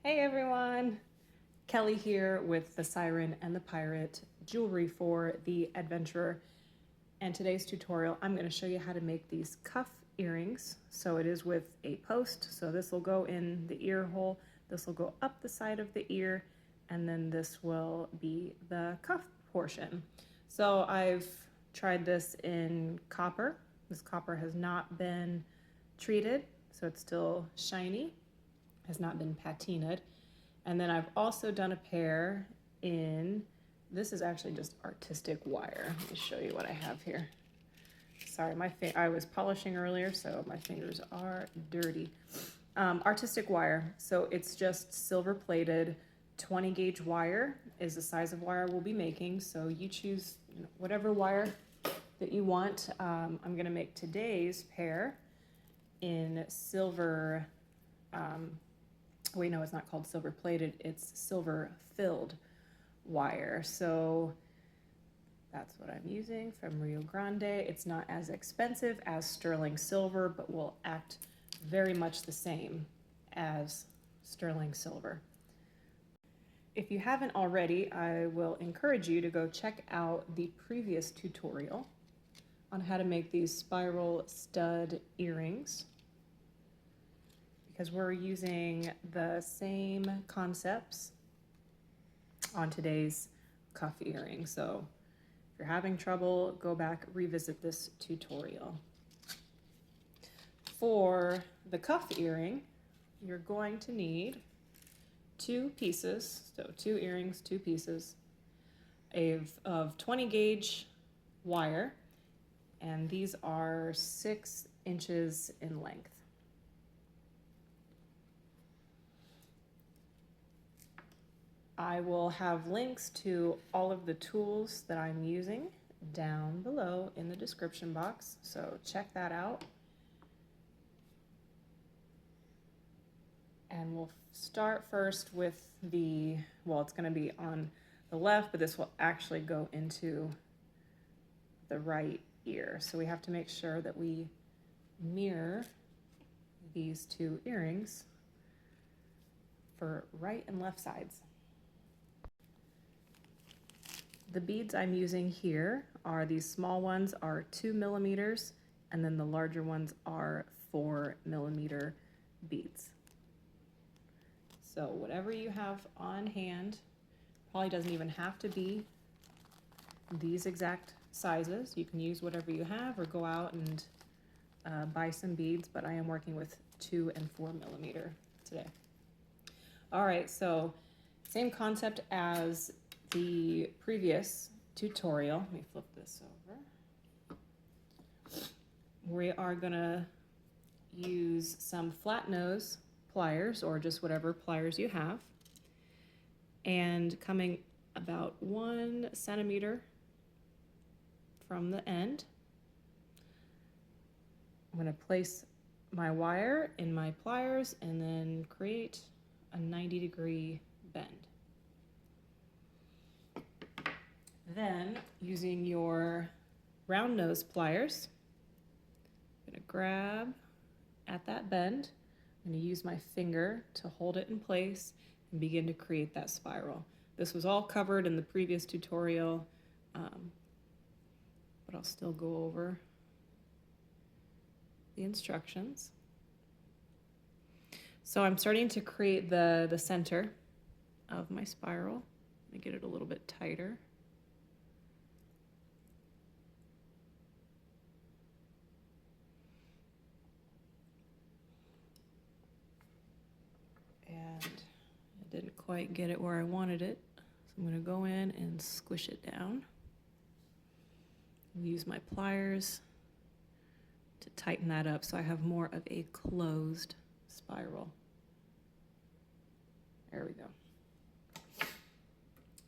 Hey everyone! Kelly here with the Siren and the Pirate jewelry for the adventurer. And today's tutorial, I'm going to show you how to make these cuff earrings. So it is with a post. So this will go in the ear hole. This will go up the side of the ear. And then this will be the cuff portion. So I've tried this in copper. This copper has not been treated, so it's still shiny. Has not been patinaed. And then I've also done a pair in, this is actually just artistic wire. Let me show you what I have here. Sorry, I was polishing earlier, so my fingers are dirty. Artistic wire, so it's just silver plated. 20 gauge wire is the size of wire we'll be making, so you choose whatever wire that you want. I'm gonna make today's pair in silver, wait, no, it's not called silver plated, it's silver filled wire. So that's what I'm using from Rio Grande. It's not as expensive as sterling silver, but will act very much the same as sterling silver. If you haven't already, I will encourage you to go check out the previous tutorial on how to make these spiral stud earrings, because we're using the same concepts on today's cuff earring. So if you're having trouble, go back, revisit this tutorial. For the cuff earring, you're going to need 2 pieces, so 2 earrings, 2 pieces of 20 gauge wire, and these are 6 inches in length. I will have links to all of the tools that I'm using down below in the description box, so check that out. And we'll start first with the, well, it's going to be on the left, but this will actually go into the right ear. So we have to make sure that we mirror these 2 earrings for right and left sides. The beads I'm using here are, these small ones are 2 millimeters, and then the larger ones are 4 millimeter beads. So whatever you have on hand, probably doesn't even have to be these exact sizes. You can use whatever you have or go out and buy some beads, but I am working with 2 and 4 millimeter today. All right, so same concept as the previous tutorial. Let me flip this over. We are gonna use some flat nose pliers, or just whatever pliers you have, and coming about 1 centimeter from the end, I'm gonna place my wire in my pliers and then create a 90-degree bend. Then, using your round nose pliers, I'm gonna grab at that bend. I'm gonna use my finger to hold it in place and begin to create that spiral. This was all covered in the previous tutorial, but I'll still go over the instructions. So I'm starting to create the center of my spiral. Let me get it a little bit tighter. And I didn't quite get it where I wanted it, so I'm going to go in and squish it down. Use my pliers to tighten that up so I have more of a closed spiral. There we go.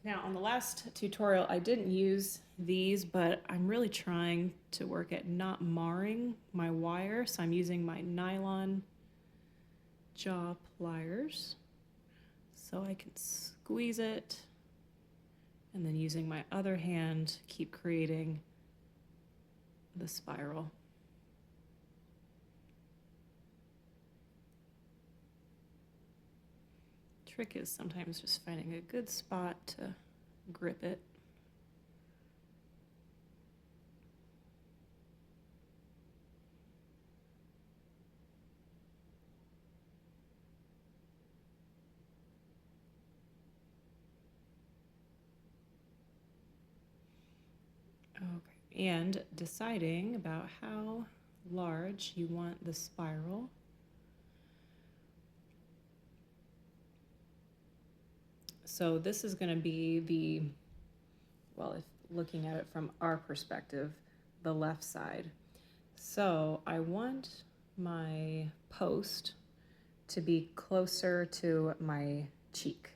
Now on the last tutorial I didn't use these, but I'm really trying to work at not marring my wire, so I'm using my nylon jaw pliers so I can squeeze it, and then using my other hand keep creating the spiral. trick is sometimes just finding a good spot to grip it. Okay, and deciding about how large you want the spiral. So this is going to be the, well, if looking at it from our perspective, the left side. So I want my post to be closer to my cheek.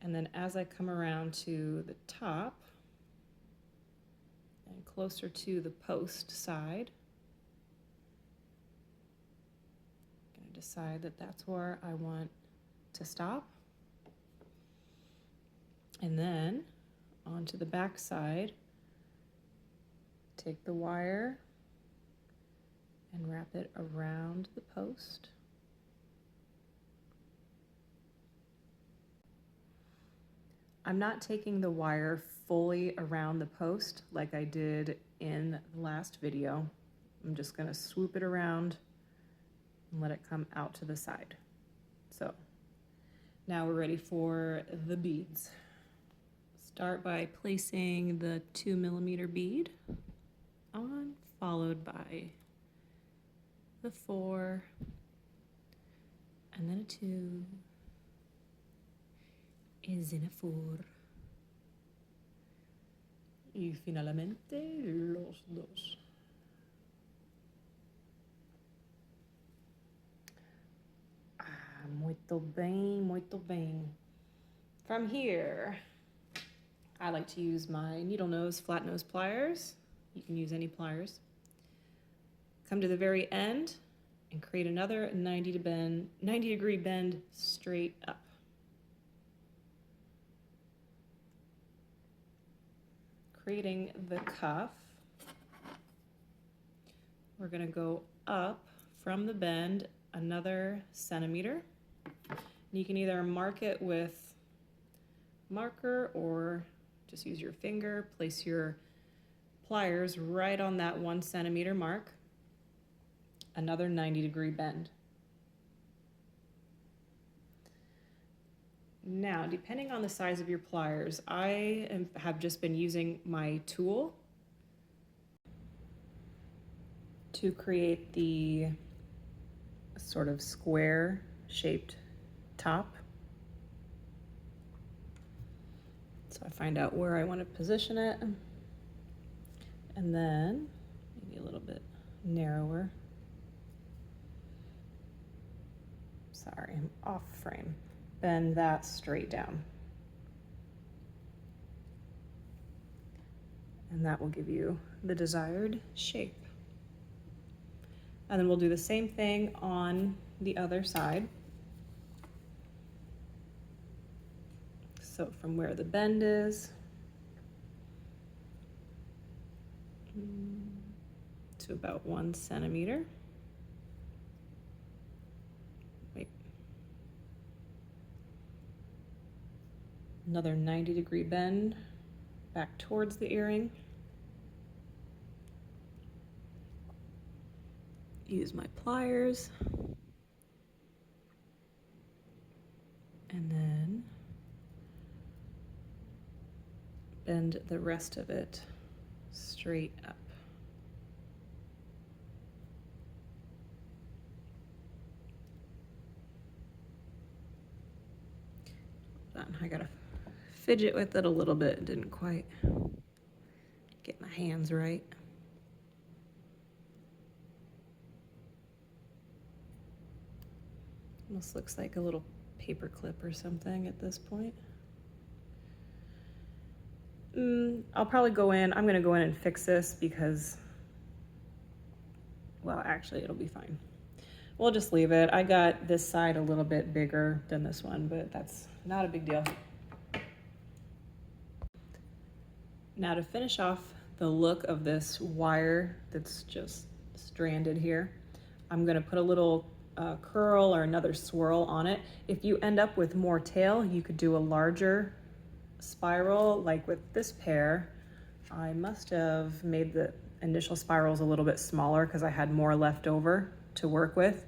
And then as I come around to the top and closer to the post side, I'm going to decide that that's where I want to stop. And then onto the back side, take the wire and wrap it around the post. I'm not taking the wire fully around the post like I did in the last video. I'm just going to swoop it around and let it come out to the side. So now we're ready for the beads. Start by placing the 2mm bead on, followed by the 4, and then a 2, and then a 4, y finalmente los dos. Muito bem, muito bem. From here, I like to use my needle nose, flat nose pliers. You can use any pliers. Come to the very end and create another 90 degree bend straight up. Creating the cuff, we're going to go up from the bend another centimeter. You can either mark it with marker or just use your finger. Place your pliers right on that 1 centimeter mark. Another 90 degree bend. Now, depending on the size of your pliers, have just been using my tool to create the sort of square shaped top. So I find out where I want to position it, and then maybe a little bit narrower. Sorry, I'm off frame. Bend that straight down. And that will give you the desired shape. And then we'll do the same thing on the other side. So from where the bend is to about 1 centimeter. Another 90 degree bend back towards the earring. Use my pliers. And then bend the rest of it straight up. I gotta fidget with it a little bit. Didn't quite get my hands right. Almost looks like a little paper clip or something at this point. I'll probably I'm gonna go in and fix this because, well, actually it'll be fine. We'll just leave it. I got this side a little bit bigger than this one, but that's not a big deal. Now to finish off the look of this wire that's just stranded here, I'm gonna put a little curl or another swirl on it. If you end up with more tail, you could do a larger spiral. Like with this pair, I must have made the initial spirals a little bit smaller because I had more left over to work with.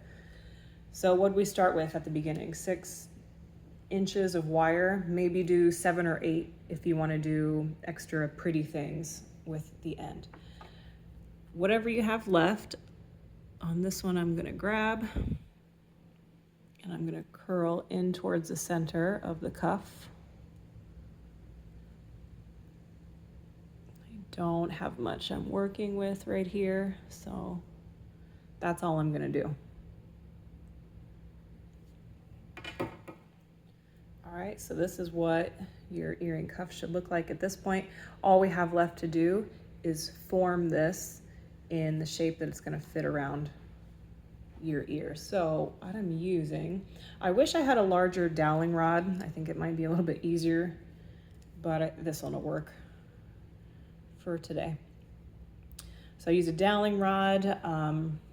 So what we start with at the beginning? 6 inches of wire, maybe do 7 or 8 if you want to do extra pretty things with the end. Whatever you have left, on this one I'm going to grab and I'm going to curl in towards the center of the cuff. I don't have much I'm working with right here, so that's all I'm going to do. All right, so this is what your earring cuff should look like at this point. All we have left to do is form this in the shape that it's going to fit around your ear. So what I'm using, I wish I had a larger doweling rod. I think it might be a little bit easier, but this one will work for today. So I use a doweling rod,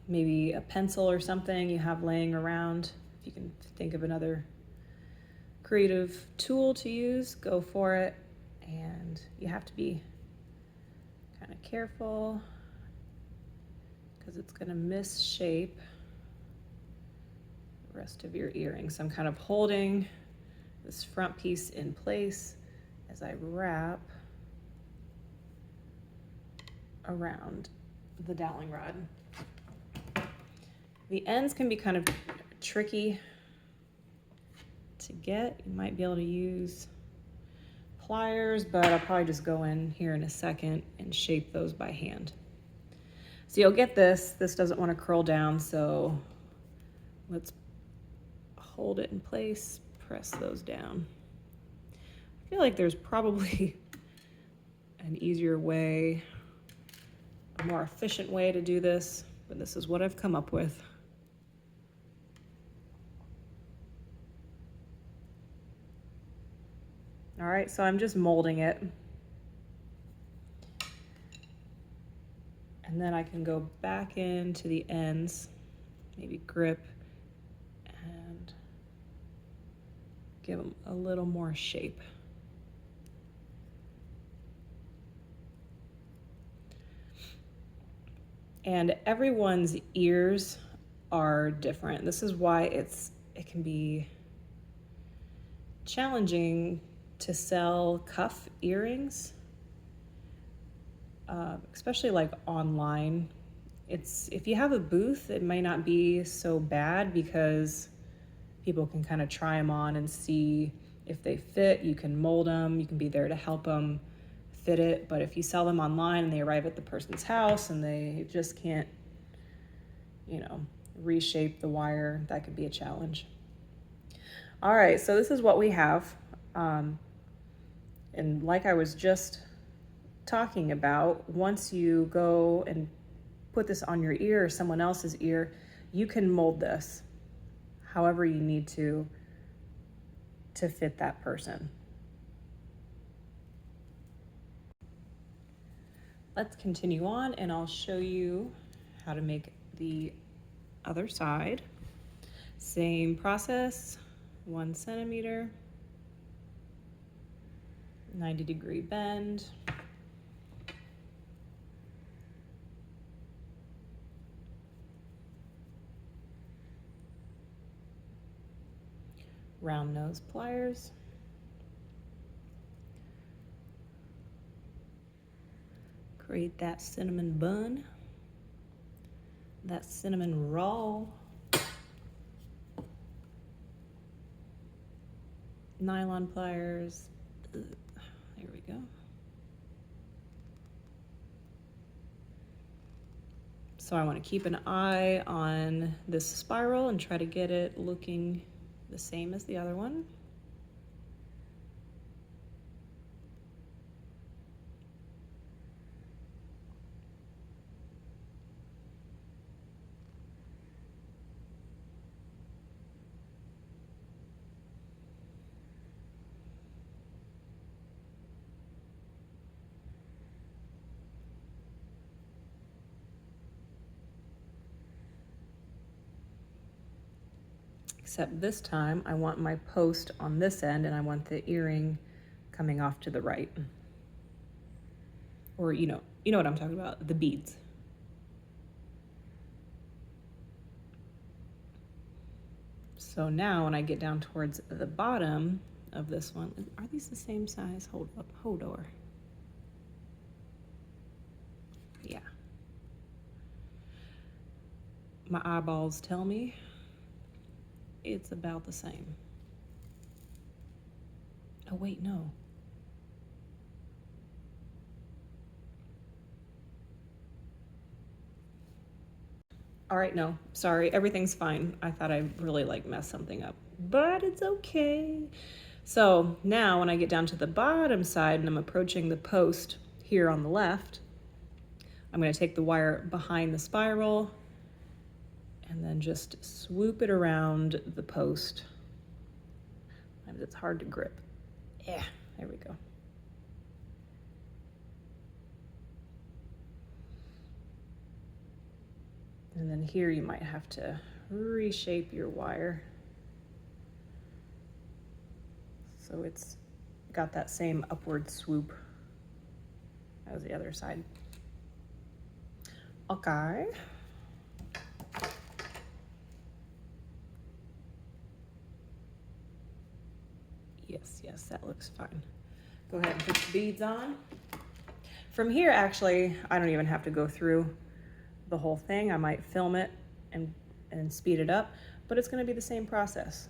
maybe a pencil or something you have laying around. If you can think of another creative tool to use, go for it. And you have to be kind of careful because it's going to misshape the rest of your earring. So I'm kind of holding this front piece in place as I wrap around the doweling rod. The ends can be kind of tricky to get. You might be able to use pliers, but I'll probably just go in here in a second and shape those by hand. So you'll get this. This doesn't want to curl down, so let's hold it in place, press those down. I feel like there's probably an easier way, a more efficient way to do this, but this is what I've come up with. All right, so I'm just molding it. And then I can go back into the ends, maybe grip, and give them a little more shape. And everyone's ears are different. This is why it can be challenging to sell cuff earrings, especially like online. If you have a booth, it might not be so bad because people can kind of try them on and see if they fit. You can mold them, you can be there to help them fit it. But if you sell them online and they arrive at the person's house and they just can't, reshape the wire, that could be a challenge. All right, so this is what we have. And like I was just talking about, once you go and put this on your ear or someone else's ear, you can mold this however you need to fit that person. Let's continue on and I'll show you how to make the other side. Same process, 1 centimeter, 90-degree bend. Round nose pliers. Create that cinnamon bun, that cinnamon roll. Nylon pliers. There we go. So I want to keep an eye on this spiral and try to get it looking the same as the other one. except this time I want my post on this end and I want the earring coming off to the right. Or you know what I'm talking about, the beads. So now when I get down towards the bottom of this one, are these the same size? Hold up, hold on. Yeah. My eyeballs tell me it's about the same. Oh wait, no. All right, no, sorry, everything's fine. I thought I really like messed something up, but it's okay. So now when I get down to the bottom side and I'm approaching the post here on the left, I'm gonna take the wire behind the spiral and then just swoop it around the post. It's hard to grip. Yeah, there we go. And then here you might have to reshape your wire so it's got that same upward swoop as the other side. Okay. Yes, that looks fine. Go ahead and put the beads on. From here, actually, I don't even have to go through the whole thing. I might film it and speed it up, but it's going to be the same process.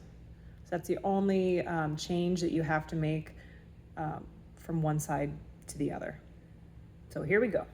So that's the only change that you have to make from one side to the other. So here we go.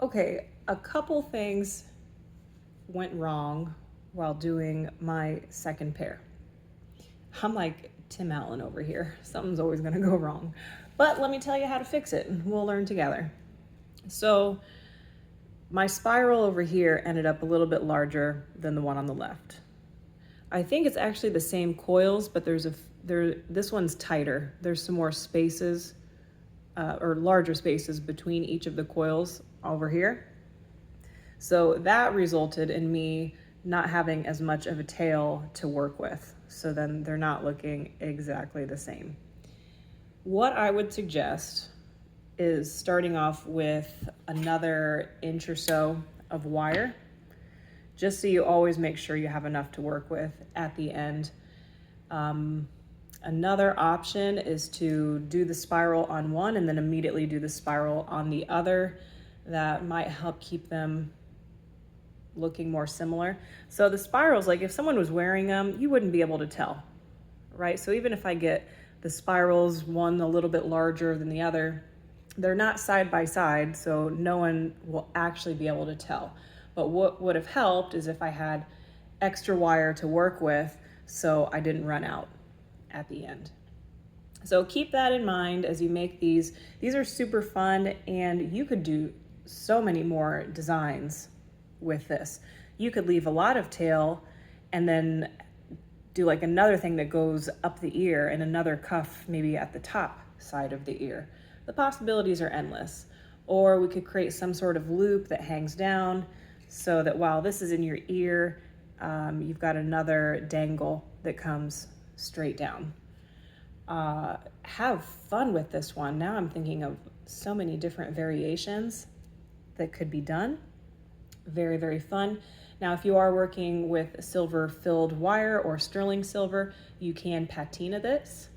Okay, a couple things went wrong while doing my second pair. I'm like Tim Allen over here. Something's always gonna go wrong. But let me tell you how to fix it and we'll learn together. So my spiral over here ended up a little bit larger than the one on the left. I think it's actually the same coils, but this one's tighter. There's some more spaces or larger spaces between each of the coils over here. So that resulted in me not having as much of a tail to work with. So then they're not looking exactly the same. What I would suggest is starting off with another inch or so of wire, just so you always make sure you have enough to work with at the end. Another option is to do the spiral on one and then immediately do the spiral on the other. That might help keep them looking more similar. So the spirals, like if someone was wearing them, you wouldn't be able to tell, right? So even if I get the spirals, one a little bit larger than the other, they're not side by side, so no one will actually be able to tell. But what would have helped is if I had extra wire to work with so I didn't run out at the end. So keep that in mind as you make these. These are super fun and you could do so many more designs with this. You could leave a lot of tail and then do like another thing that goes up the ear and another cuff maybe at the top side of the ear. The possibilities are endless. Or we could create some sort of loop that hangs down so that while this is in your ear, you've got another dangle that comes straight down. Have fun with this one. Now I'm thinking of so many different variations that could be done. Very, very fun. Now, if you are working with silver filled wire or sterling silver, you can patina this.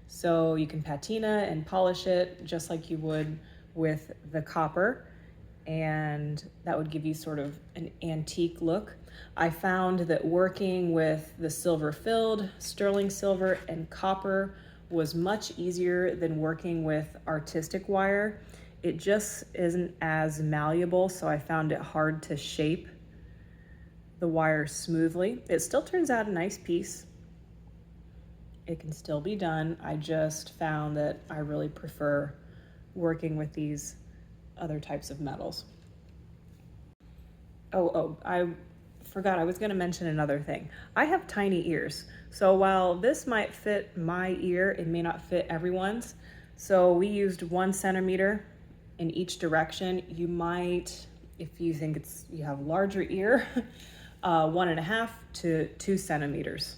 So you can patina and polish it just like you would with the copper, and that would give you sort of an antique look. I found that working with the silver filled, sterling silver, and copper was much easier than working with artistic wire. It just isn't as malleable, so I found it hard to shape the wire smoothly. It still turns out a nice piece. It can still be done. I just found that I really prefer working with these other types of metals. I forgot I was going to mention another thing. I have tiny ears. So while this might fit my ear, it may not fit everyone's. So we used 1 centimeter in each direction. You might, if you think you have larger ear, 1.5 to 2 centimeters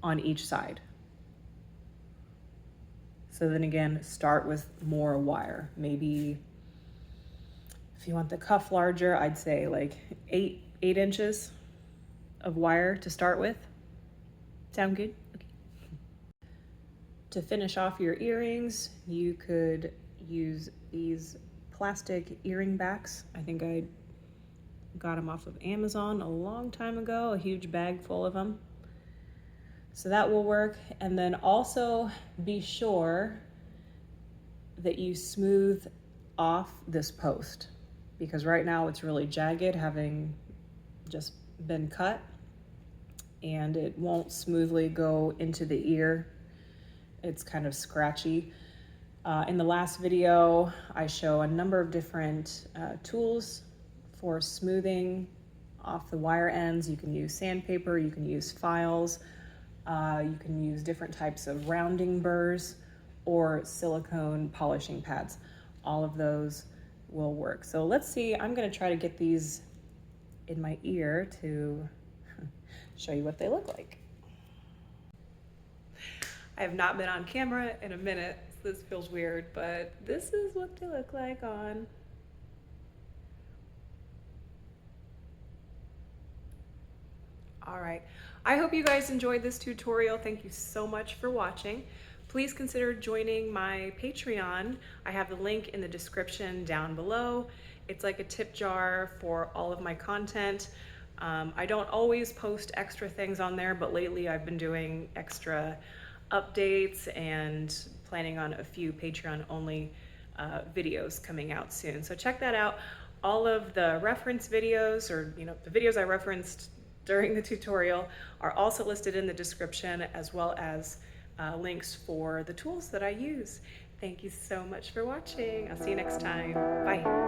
on each side. So then again, start with more wire. Maybe if you want the cuff larger, I'd say like 8 inches of wire to start with. Sound good? Okay. To finish off your earrings, you could use these plastic earring backs. I think I got them off of Amazon a long time ago, a huge bag full of them. So that will work. And then also be sure that you smooth off this post, because right now it's really jagged, having just been cut, and it won't smoothly go into the ear. It's kind of scratchy. In the last video, I show a number of different tools for smoothing off the wire ends. You can use sandpaper, you can use files, you can use different types of rounding burrs or silicone polishing pads. All of those will work. So let's see, I'm gonna try to get these in my ear to show you what they look like. I have not been on camera in a minute, so this feels weird, but this is what they look like on. All right, I hope you guys enjoyed this tutorial. Thank you so much for watching. Please consider joining my Patreon. I have the link in the description down below. It's like a tip jar for all of my content. I don't always post extra things on there, but lately I've been doing extra updates and planning on a few Patreon only videos coming out soon. So check that out. All of the reference videos, or the videos I referenced during the tutorial, are also listed in the description, as well as links for the tools that I use. Thank you so much for watching. I'll see you next time. Bye.